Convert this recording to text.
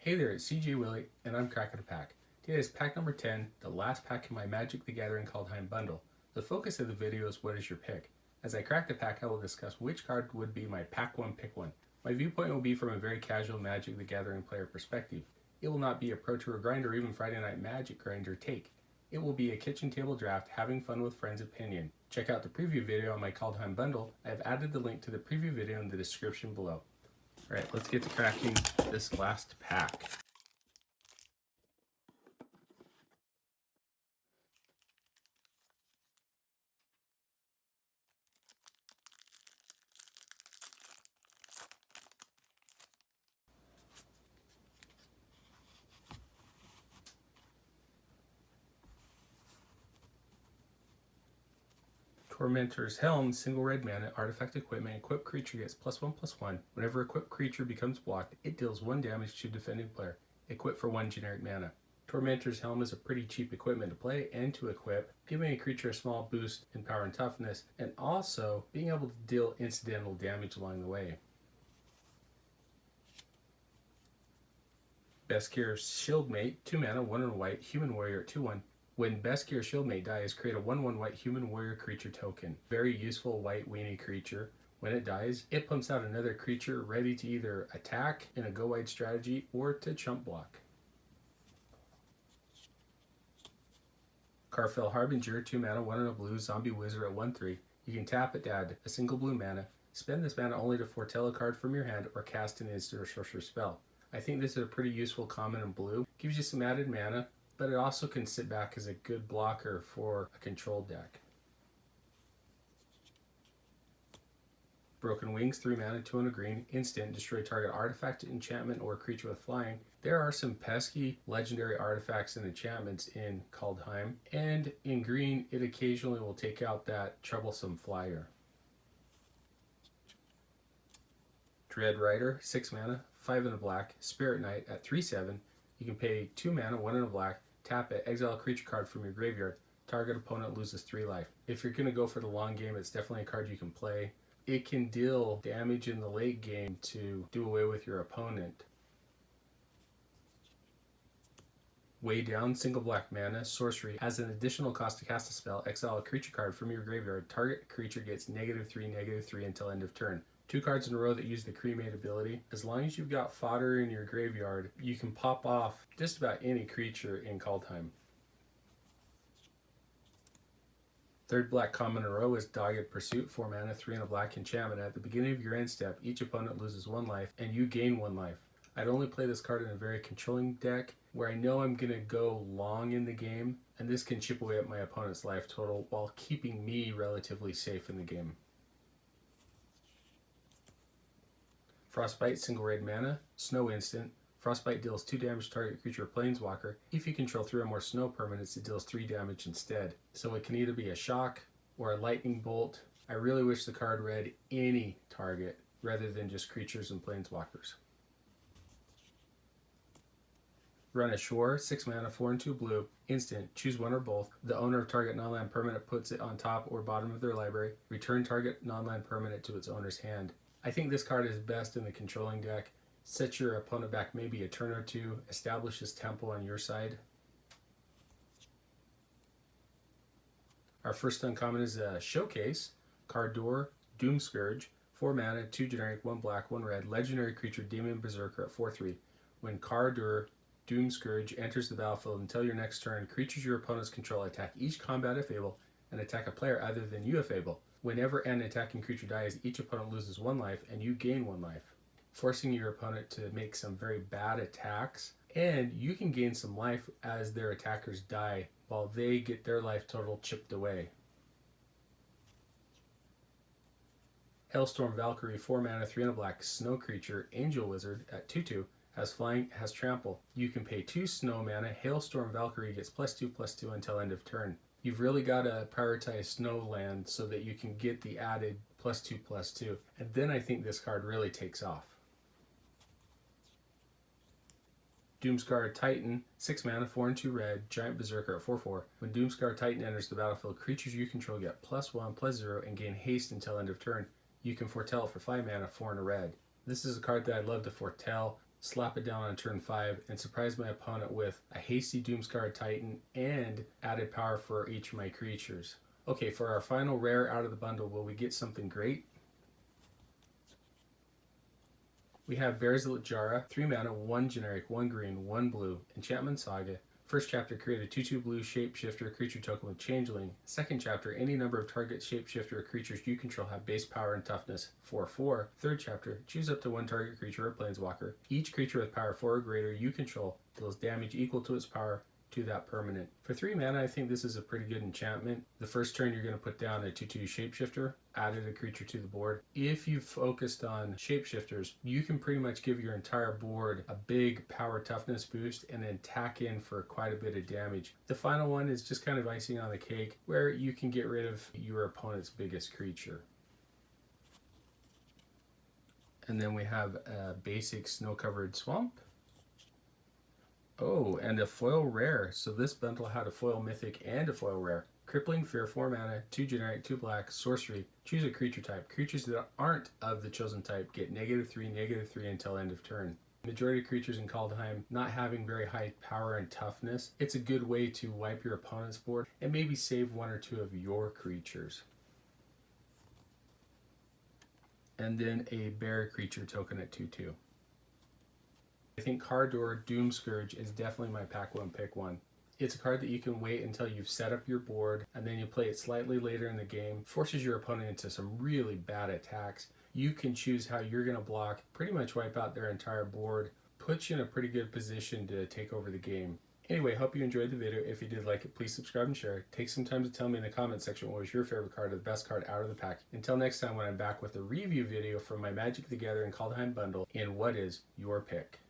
Hey there, it's CJ Willie, and I'm cracking a pack. Today is pack number 10, the last pack in my Magic the Gathering Kaldheim bundle. The focus of the video is what is your pick. As I crack the pack, I will discuss which card would be my pack 1 pick 1. My viewpoint will be from a very casual Magic the Gathering player perspective. It will not be a Pro Tour grind or even Friday Night Magic grinder take. It will be a kitchen table draft, having fun with friends opinion. Check out the preview video on my Kaldheim bundle. I have added the link to the preview video in the description below. Alright, let's get to cracking this last pack. Tormentor's Helm, single red mana, artifact equipment, equipped creature gets +1/+1. Whenever equipped creature becomes blocked, it deals 1 damage to defending player. Equip for 1 generic mana. Tormentor's Helm is a pretty cheap equipment to play and to equip, giving a creature a small boost in power and toughness, and also being able to deal incidental damage along the way. Beskir's Shieldmate, 2 mana, 1 and white, human warrior at 2/1. When Beskir Shieldmate dies, create a 1/1 white human warrior creature token. Very useful white weenie creature. When it dies, it pumps out another creature ready to either attack in a go wide strategy or to chump block. Karfell Harbinger, 2 mana, 1 and a blue, zombie wizard at 1/3. You can tap it to add a single blue mana. Spend this mana only to foretell a card from your hand or cast an instant or sorcerer spell. I think this is a pretty useful common in blue. Gives you some added mana, but it also can sit back as a good blocker for a control deck. Broken Wings, 3 mana, 2 and a green, instant, destroy target artifact, enchantment, or creature with flying. There are some pesky legendary artifacts and enchantments in Kaldheim, and in green, it occasionally will take out that troublesome flyer. Dread Rider, 6 mana, 5 and a black, Spirit Knight at 3/7. You can pay 2 mana, 1 and a black, tap it, exile a creature card from your graveyard. Target opponent loses 3 life. If you're going to go for the long game, it's definitely a card you can play. It can deal damage in the late game to do away with your opponent. Way Down, single black mana, sorcery. As an additional cost to cast a spell, exile a creature card from your graveyard. Target creature gets -3/-3 until end of turn. 2 cards in a row that use the Cremate ability. As long as you've got fodder in your graveyard, you can pop off just about any creature in Kaldheim. Third black common in a row is Dogged Pursuit, 4 mana, 3 and a black enchantment. At the beginning of your end step, each opponent loses 1 life and you gain 1 life. I'd only play this card in a very controlling deck where I know I'm going to go long in the game, and this can chip away at my opponent's life total while keeping me relatively safe in the game. Frostbite, single red mana, snow instant. Frostbite deals 2 damage to target creature or planeswalker. If you control 3 or more snow permanents, it deals 3 damage instead. So it can either be a shock or a lightning bolt. I really wish the card read any target rather than just creatures and planeswalkers. Run Ashore, 6 mana, 4 and 2 blue, instant, choose one or both. The owner of target non-land permanent puts it on top or bottom of their library. Return target non-land permanent to its owner's hand. I think this card is best in the controlling deck. Set your opponent back maybe a turn or 2, establish his tempo on your side. Our first uncommon is a Showcase, Card Door, Doomscourge, 4 mana, 2 generic, 1 black, 1 red, legendary creature Demon Berserker at 4/3. When Card Door Doomscourge enters the battlefield until your next turn, creatures your opponents control attack each combat if able and attack a player other than you if able. Whenever an attacking creature dies, each opponent loses 1 life and you gain 1 life, forcing your opponent to make some very bad attacks, and you can gain some life as their attackers die while they get their life total chipped away. Hailstorm Valkyrie, 4 mana, 3 and a black, snow creature, angel wizard at 2/2, has flying, has trample. You can pay 2 snow mana. Hailstorm Valkyrie gets +2/+2 until end of turn. You've really got to prioritize snow land so that you can get the added +2/+2, and then I think this card really takes off. Doomscar Titan, 6 mana, 4 and 2 red, giant berserker at 4/4. When Doomscar Titan enters the battlefield, creatures you control get +1/+0 and gain haste until end of turn. You can foretell it for 5 mana, 4 and a red. This is a card that I'd love to foretell, slap it down on turn 5, and surprise my opponent with a hasty Doomscarred Titan and added power for each of my creatures. Okay, for our final rare out of the bundle, will we get something great? We have Berzil Jara, 3 mana, 1 generic, 1 green, 1 blue, Enchantment Saga. First chapter, create a 2/2 blue shapeshifter creature token with Changeling. Second chapter, any number of target shapeshifter or creatures you control have base power and toughness 4/4. Third chapter, choose up to 1 target creature or planeswalker. Each creature with power 4 or greater you control deals damage equal to its power to that permanent. For 3 mana, I think this is a pretty good enchantment. The first turn you're going to put down a 2/2 shapeshifter, added a creature to the board. If you focused on shapeshifters, you can pretty much give your entire board a big power toughness boost and then tack in for quite a bit of damage. The final one is just kind of icing on the cake, where you can get rid of your opponent's biggest creature. And then we have a basic snow-covered swamp. Oh, and a foil rare. So this bundle had a foil mythic and a foil rare. Crippling Fear, 4 mana, 2 generic, 2 black, sorcery. Choose a creature type. Creatures that aren't of the chosen type get -3/-3 until end of turn. Majority of creatures in Kaldheim not having very high power and toughness, it's a good way to wipe your opponent's board and maybe save 1 or 2 of your creatures. And then a bear creature token at 2/2. I think Cardor Doomscourge is definitely my pack 1 pick 1. It's a card that you can wait until you've set up your board and then you play it slightly later in the game. Forces your opponent into some really bad attacks. You can choose how you're going to block, pretty much wipe out their entire board, puts you in a pretty good position to take over the game. Anyway, hope you enjoyed the video. If you did like it, please subscribe and share. Take some time to tell me in the comment section what was your favorite card or the best card out of the pack. Until next time when I'm back with a review video from my Magic the Gathering Kaldheim bundle in What Is Your Pick?